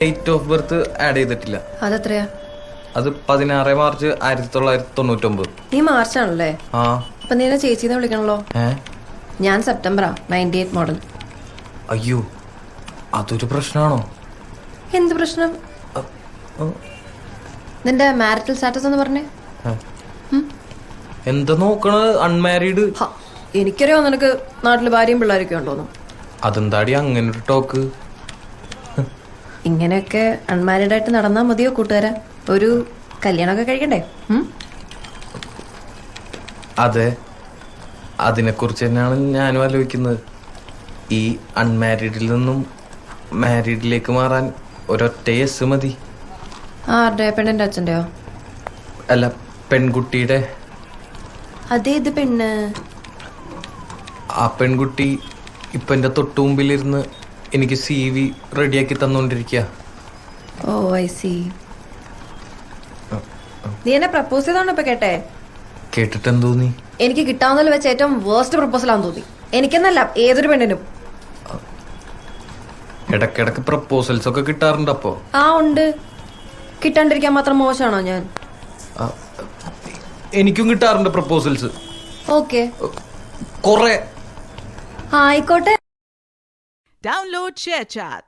Date of birth add ചെയ്തിട്ടില്ല. അതെത്രയാ? അത് 16 March 1999. നീ മാർച്ചാണല്ലേ? ആ. അപ്പൊ നീ എന്നെ ചേച്ചിന്ന് വിളിക്കണല്ലോ. ഞാൻ സെപ്റ്റംബറാ, 98 മോഡൽ. അയ്യോ, അതൊരു പ്രശ്നമാണോ? എന്ത് പ്രശ്നം? നിന്റെ മാരിറ്റൽ സ്റ്റാറ്റസ് എന്ന് പറഞ്ഞേ. എന്താ നോക്കണത്? അൺമാരീഡ്. എനിക്കറിയാം നിനക്ക് നാട്ടില് ഭാര്യയും പിള്ളേരൊക്കെ ഉണ്ടോന്നു. അതെന്താടി അങ്ങനെ ഒരു ടോക്ക്? ഇങ്ങനെയൊക്കെ അൺമാരീഡ് ആയിട്ട് നടന്നാ മതിയോ കൂട്ടുകാരാ? ഒരു കല്യാണമൊക്കെ കഴിക്കണ്ടേ? അതെ, അതിനെക്കുറിച്ച് തന്നെയാണ് ഞാനും ആലോചിക്കുന്നത്. ഈ അൺമാരീഡിൽ നിന്നും മാരീഡിലേക്ക് മാറാൻ ഒരൊറ്റ യെസ് മതി. ആരുടെ? പെണ്ണിന്റെ അച്ഛൻ്റെയോ? അല്ല, പെൺകുട്ടിയുടെ. അതേത് പെണ്ണ്? ആ പെൺകുട്ടി ഇപ്പൊ എന്റെ തൊട്ടുമുമ്പിലിരുന്ന് എനിക്ക് CV റെഡിയാക്കി തന്നോണ്ടിരിക്കുക. ഓ ഐ സി. നീ എന്നെ പ്രപ്പോസ് ചെയ്താണോ ഇപ്പൊ കേട്ടെ? കേട്ടിട്ട് എന്ത് തോന്നി? എനിക്ക് കിട്ടാവുന്നതിൽ വെച്ച് ഏറ്റവും വേർസ്റ്റ് പ്രപ്പോസലാന്ന് തോന്നി. എനിക്കെന്നല്ല, ഏതൊരു പെണ്ണിനും. ഇടക്കിടക്ക് പ്രപ്പോസൽസ് ഒക്കെ കിട്ടാറുണ്ട്. അപ്പോ ആ ഉണ്ട്. കിട്ടാണ്ടിരിക്കാൻ മാത്രം മോശമാണോ ഞാൻ? എനിക്കും കിട്ടാറുണ്ട് പ്രപ്പോസൽസ്. ഓക്കെ, കൊറേ. ആയിക്കോട്ടെ. Download ShareChat.